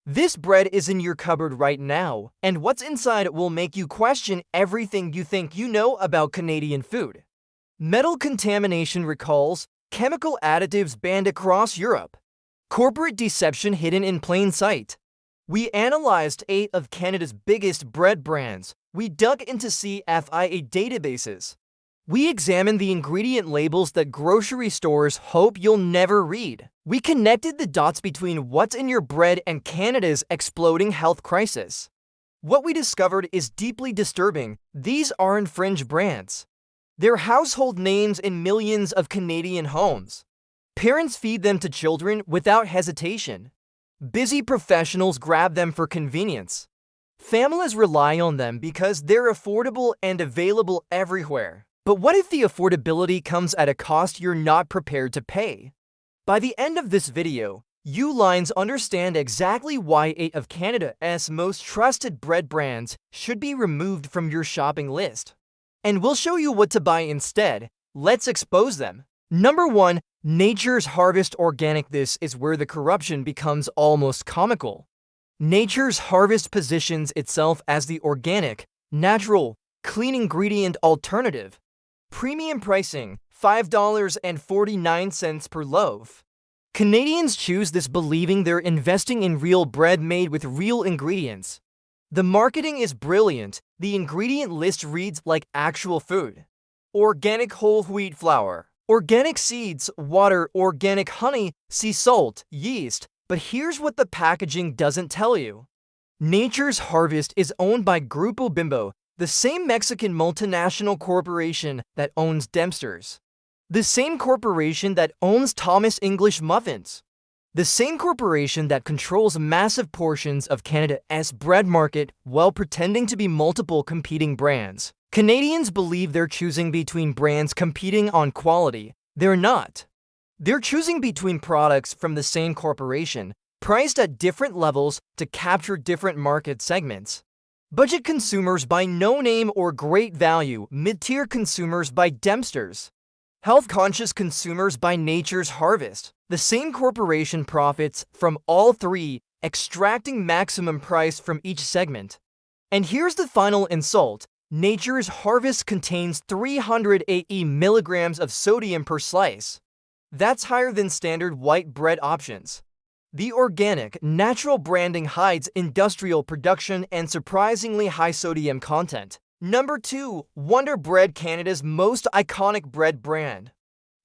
This bread is in your cupboard right now, and what's inside will make you question everything you think you know about Canadian food. Metal contamination recalls, chemical additives banned across Europe, corporate deception hidden in plain sight. We analyzed 8 of Canada's biggest bread brands. We dug into CFIA databases. We examined the ingredient labels that grocery stores hope you'll never read. We connected the dots between what's in your bread and Canada's exploding health crisis. What we discovered is deeply disturbing. These aren't fringe brands. They're household names in millions of Canadian homes. Parents feed them to children without hesitation. Busy professionals grab them for convenience. Families rely on them because they're affordable and available everywhere. But what if the affordability comes at a cost you're not prepared to pay? By the end of this video, you lines understand exactly why 8 of Canada's most trusted bread brands should be removed from your shopping list. And we'll show you what to buy instead. Let's expose them. Number 1. Nature's Harvest Organic. This is where the corruption becomes almost comical. Nature's Harvest positions itself as the organic, natural, clean ingredient alternative. Premium pricing, $5.49 per loaf. Canadians choose this believing they're investing in real bread made with real ingredients. The marketing is brilliant. The ingredient list reads like actual food. Organic whole wheat flour, organic seeds, water, organic honey, sea salt, yeast. But here's what the packaging doesn't tell you. Nature's Harvest is owned by Grupo Bimbo, the same Mexican multinational corporation that owns Dempster's. The same corporation that owns Thomas English Muffins. The same corporation that controls massive portions of Canada's bread market while pretending to be multiple competing brands. Canadians believe they're choosing between brands competing on quality. They're not. They're choosing between products from the same corporation, priced at different levels to capture different market segments. Budget consumers buy no name or great value. Mid-tier consumers buy Dempster's. Health-conscious consumers buy Nature's Harvest. The same corporation profits from all three, extracting maximum price from each segment. And here's the final insult. Nature's Harvest contains 380 milligrams of sodium per slice. That's higher than standard white bread options. The organic, natural branding hides industrial production and surprisingly high sodium content. Number 2. Wonder Bread, Canada's most iconic bread brand.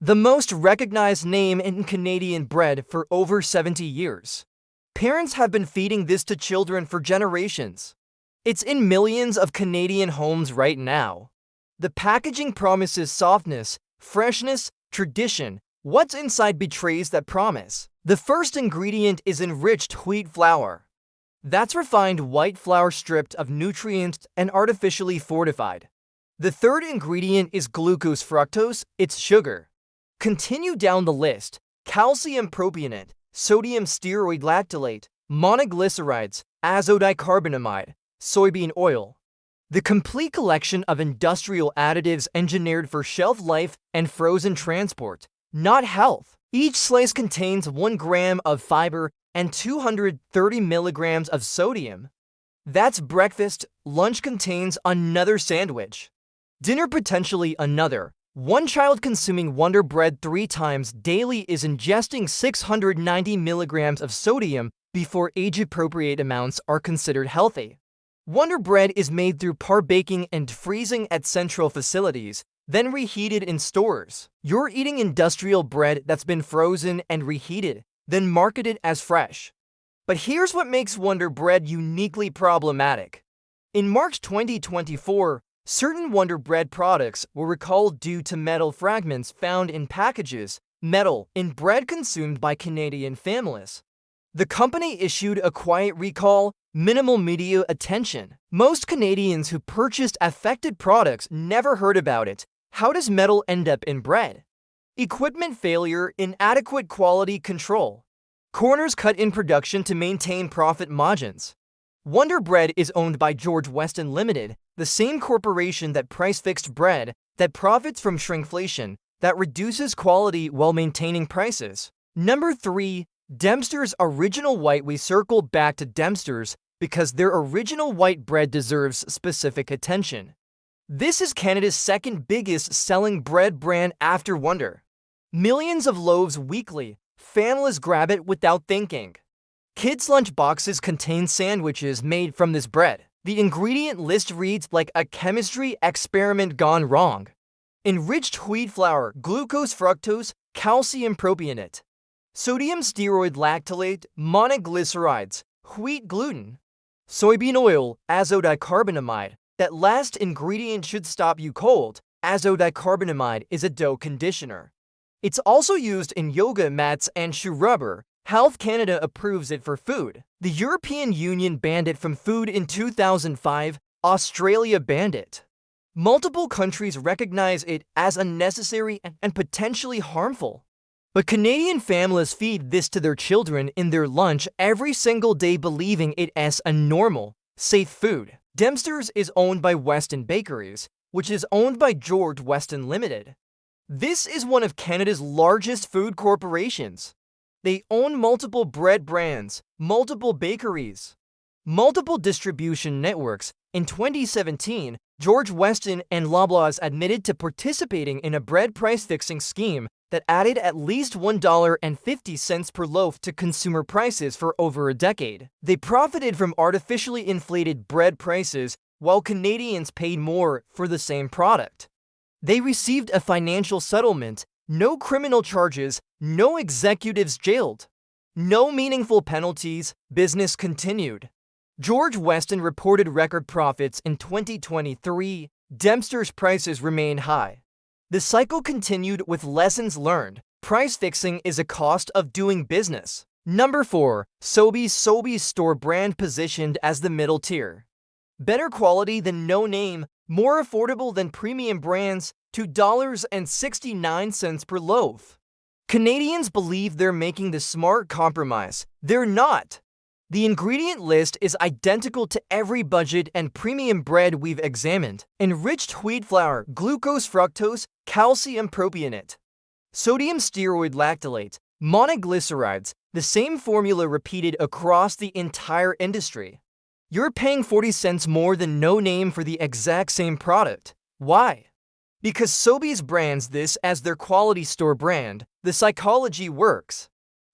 The most recognized name in Canadian bread for over 70 years. Parents have been feeding this to children for generations. It's in millions of Canadian homes right now. The packaging promises softness, freshness, tradition. What's inside betrays that promise. The first ingredient is enriched wheat flour. That's refined white flour stripped of nutrients and artificially fortified. The third ingredient is glucose fructose, it's sugar. Continue down the list. Calcium propionate, sodium steroid lactylate, monoglycerides, azodicarbonamide, soybean oil. The complete collection of industrial additives engineered for shelf life and frozen transport, not health. Each slice contains 1 gram of fiber and 230 milligrams of sodium. That's breakfast. Lunch contains another sandwich. Dinner potentially another. One child consuming Wonder Bread 3 times daily is ingesting 690 milligrams of sodium before age-appropriate amounts are considered healthy. Wonder Bread is made through par-baking and freezing at central facilities, then reheated in stores. You're eating industrial bread that's been frozen and reheated, then marketed as fresh. But here's what makes Wonder Bread uniquely problematic. In March 2024, certain Wonder Bread products were recalled due to metal fragments found in packages, metal in bread consumed by Canadian families. The company issued a quiet recall, minimal media attention. Most Canadians who purchased affected products never heard about it. How does metal end up in bread? Equipment failure, inadequate quality control. Corners cut in production to maintain profit margins. Wonder Bread is owned by George Weston Limited, the same corporation that price-fixed bread, that profits from shrinkflation, that reduces quality while maintaining prices. Number 3. Dempster's Original White. We circle back to Dempster's because their original white bread deserves specific attention. This is Canada's second biggest selling bread brand after Wonder. Millions of loaves weekly. Families grab it without thinking. Kids' lunch boxes contain sandwiches made from this bread. The ingredient list reads like a chemistry experiment gone wrong. Enriched wheat flour, glucose, fructose, calcium propionate, sodium steroid lactylate, monoglycerides, wheat gluten, soybean oil, azodicarbonamide. That last ingredient should stop you cold. Azodicarbonamide is a dough conditioner. It's also used in yoga mats and shoe rubber. Health Canada approves it for food. The European Union banned it from food in 2005. Australia banned it. Multiple countries recognize it as unnecessary and potentially harmful. But Canadian families feed this to their children in their lunch every single day, believing it as a normal, safe food. Dempster's is owned by Weston Bakeries, which is owned by George Weston Limited. This is one of Canada's largest food corporations. They own multiple bread brands, multiple bakeries, multiple distribution networks. In 2017, George Weston and Loblaws admitted to participating in a bread price-fixing scheme that added at least $1.50 per loaf to consumer prices for over a decade. They profited from artificially inflated bread prices while Canadians paid more for the same product. They received a financial settlement, no criminal charges, no executives jailed, no meaningful penalties. Business continued. George Weston reported record profits in 2023. Dempster's prices remained high. The cycle continued with lessons learned. Price fixing is a cost of doing business. Number 4. Sobeys store brand positioned as the middle tier. Better quality than no name, more affordable than premium brands, $2.69 per loaf. Canadians believe they're making the smart compromise. They're not. The ingredient list is identical to every budget and premium bread we've examined. Enriched wheat flour, glucose, fructose, calcium propionate, sodium steroid lactylate, monoglycerides, the same formula repeated across the entire industry. You're paying 40 cents more than no name for the exact same product. Why? Because Sobeys brands this as their quality store brand. The psychology works.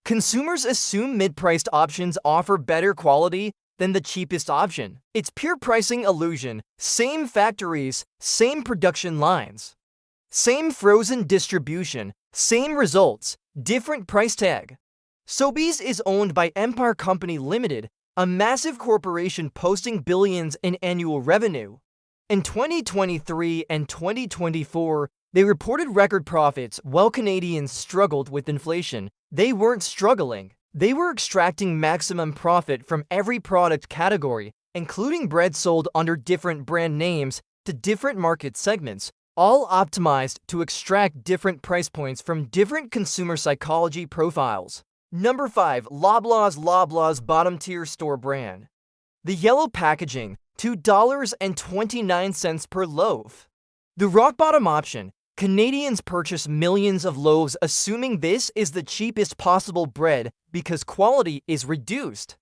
Consumers assume mid-priced options offer better quality than the cheapest option. It's pure pricing illusion. Same factories, same production lines, same frozen distribution, same results, different price tag. Sobeys is owned by Empire Company Limited, a massive corporation posting billions in annual revenue. In 2023 and 2024, they reported record profits while Canadians struggled with inflation. They weren't struggling. They were extracting maximum profit from every product category, including bread sold under different brand names to different market segments, all optimized to extract different price points from different consumer psychology profiles. Number 5. Loblaws bottom tier store brand. The yellow packaging, $2.29 per loaf. The rock bottom option. Canadians purchase millions of loaves assuming this is the cheapest possible bread because quality is reduced.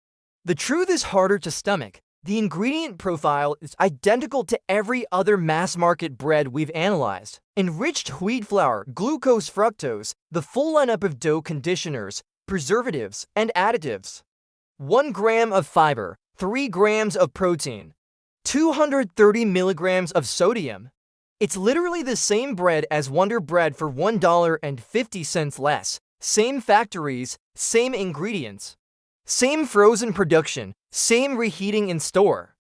The truth is harder to stomach. The ingredient profile is identical to every other mass-market bread we've analyzed. Enriched wheat flour, glucose, fructose, the full lineup of dough conditioners, preservatives, and additives. 1 gram of fiber, 3 grams of protein, 230 milligrams of sodium. It's literally the same bread as Wonder Bread for $1.50 less. Same factories, same ingredients, same frozen production, same reheating in store.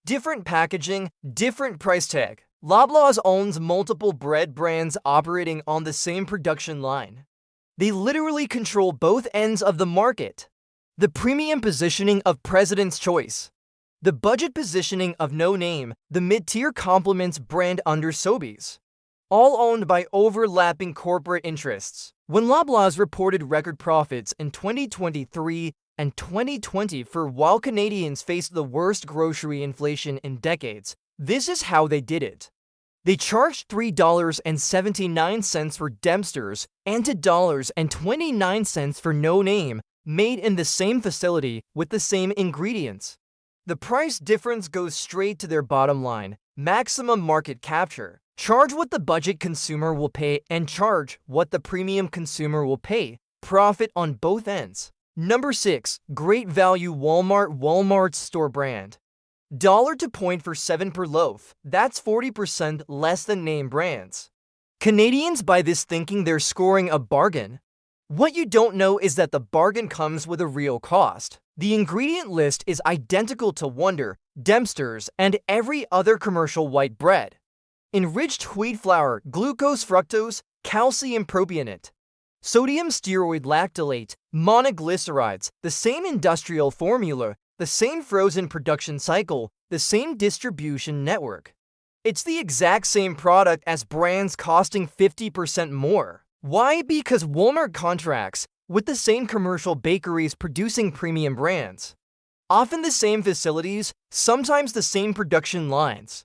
Different packaging, different price tag. Loblaws owns multiple bread brands operating on the same production line. They literally control both ends of the market. The premium positioning of President's Choice, the budget positioning of No Name, the mid-tier complements brand under Sobeys, all owned by overlapping corporate interests. When Loblaws reported record profits in 2023 and 2020 while Canadians faced the worst grocery inflation in decades, this is how they did it. They charged $3.79 for Dempster's and $2.29 for No Name, made in the same facility with the same ingredients. The price difference goes straight to their bottom line, maximum market capture. Charge what the budget consumer will pay and charge what the premium consumer will pay. Profit on both ends. Number 6. Great value Walmart's store brand. $1 to 0.47 per loaf. That's 40% less than name brands. Canadians buy this thinking they're scoring a bargain. What you don't know is that the bargain comes with a real cost. The ingredient list is identical to Wonder, Dempster's, and every other commercial white bread. Enriched wheat flour, glucose, fructose, calcium propionate, sodium steroid lactylate, monoglycerides, the same industrial formula, the same frozen production cycle, the same distribution network. It's the exact same product as brands costing 50% more. Why? Because Walmart contracts with the same commercial bakeries producing premium brands. Often the same facilities, sometimes the same production lines.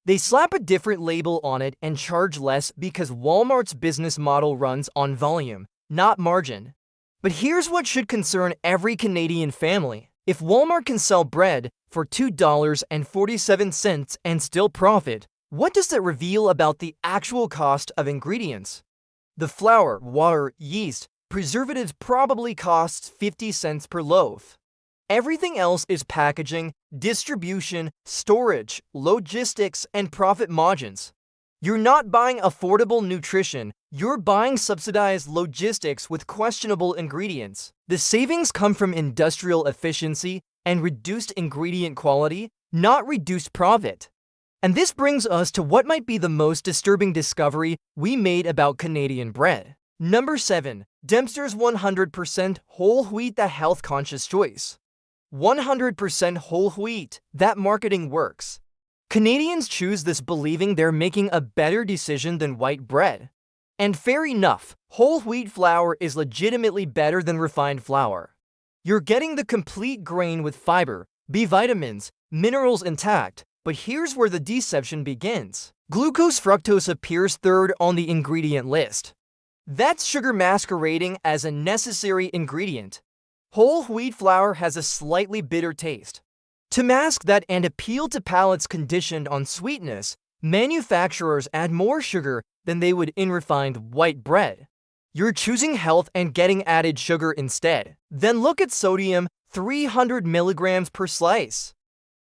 They slap a different label on it and charge less because Walmart's business model runs on volume, not margin. But here's what should concern every Canadian family. If Walmart can sell bread for $2.47 and still profit, what does that reveal about the actual cost of ingredients? The flour, water, yeast, preservatives probably costs 50 cents per loaf. Everything else is packaging, distribution, storage, logistics, and profit margins. You're not buying affordable nutrition, you're buying subsidized logistics with questionable ingredients. The savings come from industrial efficiency and reduced ingredient quality, not reduced profit. And this brings us to what might be the most disturbing discovery we made about Canadian bread. Number 7. Dempster's 100% whole wheat, the health-conscious choice. 100% whole wheat, that marketing works. Canadians choose this believing they're making a better decision than white bread. And fair enough, whole wheat flour is legitimately better than refined flour. You're getting the complete grain with fiber, B vitamins, minerals intact. But here's where the deception begins. Glucose fructose appears third on the ingredient list. That's sugar masquerading as a necessary ingredient. Whole wheat flour has a slightly bitter taste. To mask that and appeal to palates conditioned on sweetness, manufacturers add more sugar than they would in refined white bread. You're choosing health and getting added sugar instead. Then look at sodium, 300 milligrams per slice.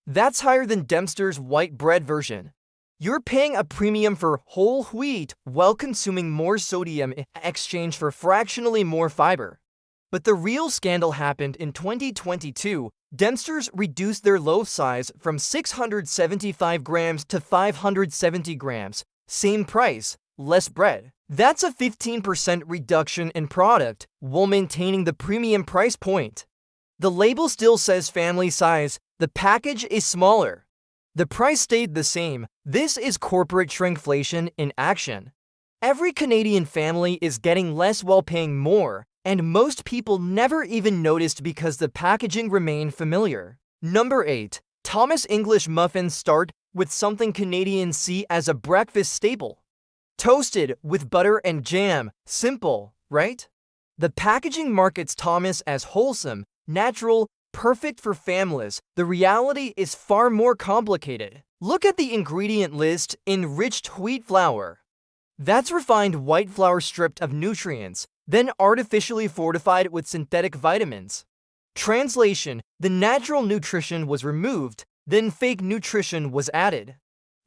That's higher than Dempster's white bread version. You're paying a premium for whole wheat while consuming more sodium in exchange for fractionally more fiber. But the real scandal happened in 2022. Dempster's reduced their loaf size from 675 grams to 570 grams. Same price, less bread. That's a 15% reduction in product while maintaining the premium price point. The label still says family size. The package is smaller. The price stayed the same. This is corporate shrinkflation in action. Every Canadian family is getting less while paying more, and most people never even noticed because the packaging remained familiar. Number 8. Thomas English muffins start with something Canadians see as a breakfast staple. Toasted with butter and jam. Simple, right? The packaging markets Thomas as wholesome, natural, perfect for families. The reality is far more complicated. Look at the ingredient list. Enriched wheat flour. That's refined white flour stripped of nutrients, then artificially fortified with synthetic vitamins. Translation: the natural nutrition was removed, then fake nutrition was added.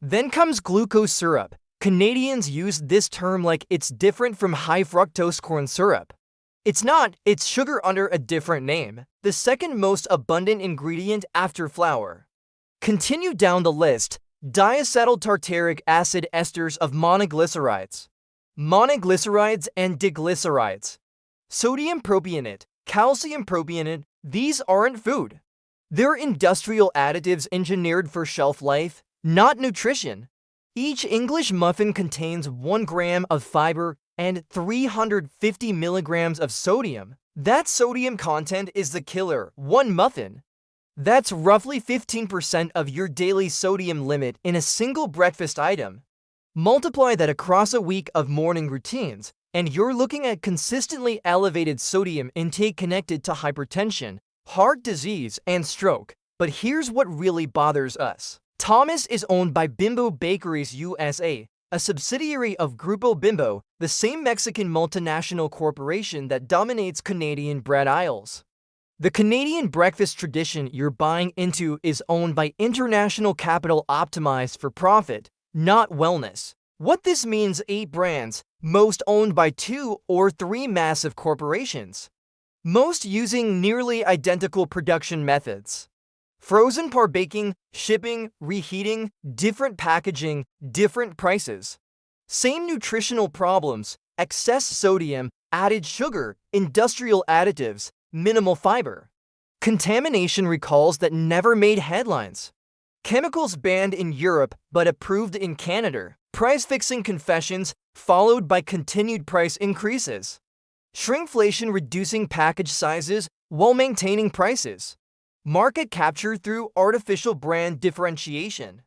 Then comes glucose syrup. Canadians use this term like it's different from high fructose corn syrup. It's not, it's sugar under a different name. The second most abundant ingredient after flour. Continue down the list. Diacetyl tartaric acid esters of monoglycerides. Monoglycerides and diglycerides. Sodium propionate, calcium propionate, these aren't food. They're industrial additives engineered for shelf life, not nutrition. Each English muffin contains 1 gram of fiber and 350 milligrams of sodium. That sodium content is the killer. 1 muffin. That's roughly 15% of your daily sodium limit in a single breakfast item. Multiply that across a week of morning routines. and you're looking at consistently elevated sodium intake connected to hypertension, heart disease, and stroke. But here's what really bothers us. Thomas is owned by Bimbo Bakeries USA, a subsidiary of Grupo Bimbo, the same Mexican multinational corporation that dominates Canadian bread aisles. The Canadian breakfast tradition you're buying into is owned by international capital optimized for profit, not wellness. What this means: 8 brands, most owned by 2 or 3 massive corporations, most using nearly identical production methods. Frozen par baking, shipping, reheating, different packaging, different prices. Same nutritional problems: excess sodium, added sugar, industrial additives, minimal fiber. Contamination recalls that never made headlines. Chemicals banned in Europe but approved in Canada. Price-fixing confessions followed by continued price increases. Shrinkflation reducing package sizes while maintaining prices. Market capture through artificial brand differentiation.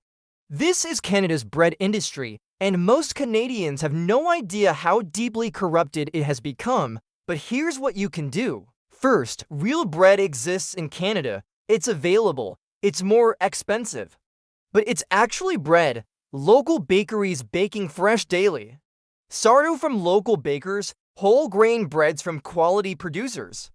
This is Canada's bread industry, and most Canadians have no idea how deeply corrupted it has become. But here's what you can do. First, real bread exists in Canada. It's available. It's more expensive, but it's actually bread. Local bakeries baking fresh daily. Sourdough from local bakers, whole grain breads from quality producers.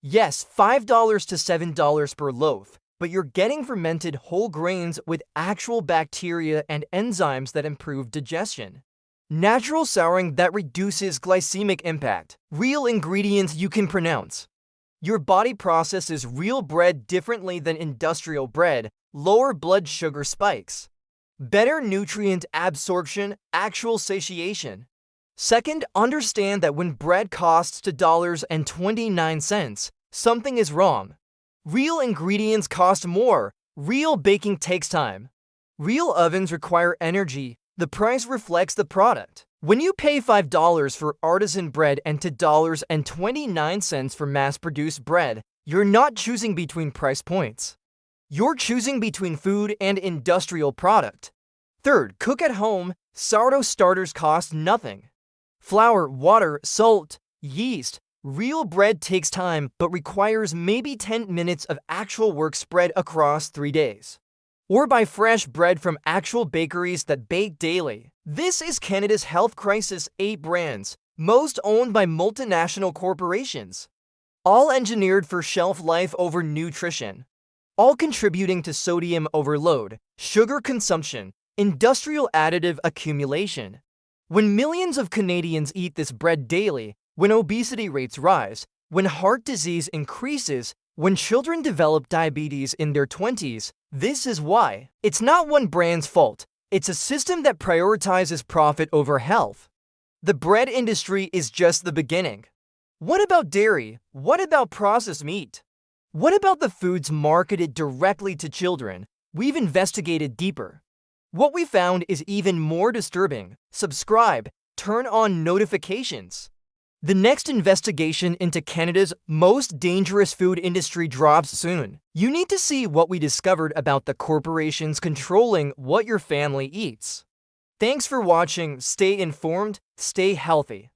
Yes, $5 to $7 per loaf, but you're getting fermented whole grains with actual bacteria and enzymes that improve digestion. Natural souring that reduces glycemic impact. Real ingredients you can pronounce. Your body processes real bread differently than industrial bread. Lower blood sugar spikes. Better nutrient absorption, actual satiation. Second, understand that when bread costs $2.29, something is wrong. Real ingredients cost more. Real baking takes time. Real ovens require energy. The price reflects the product. When you pay $5 for artisan bread and $2.29 for mass-produced bread, you're not choosing between price points. You're choosing between food and industrial product. Third, cook at home. Sourdough starters cost nothing. Flour, water, salt, yeast. Real bread takes time but requires maybe 10 minutes of actual work spread across 3 days. Or buy fresh bread from actual bakeries that bake daily. This is Canada's health crisis. 8 brands, most owned by multinational corporations. All engineered for shelf life over nutrition. All contributing to sodium overload, sugar consumption, industrial additive accumulation. When millions of Canadians eat this bread daily, when obesity rates rise, when heart disease increases, when children develop diabetes in their 20s, this is why. It's not one brand's fault. It's a system that prioritizes profit over health. The bread industry is just the beginning. What about dairy? What about processed meat? What about the foods marketed directly to children? We've investigated deeper. What we found is even more disturbing. Subscribe, turn on notifications. The next investigation into Canada's most dangerous food industry drops soon. You need to see what we discovered about the corporations controlling what your family eats. Thanks for watching. Stay informed, stay healthy.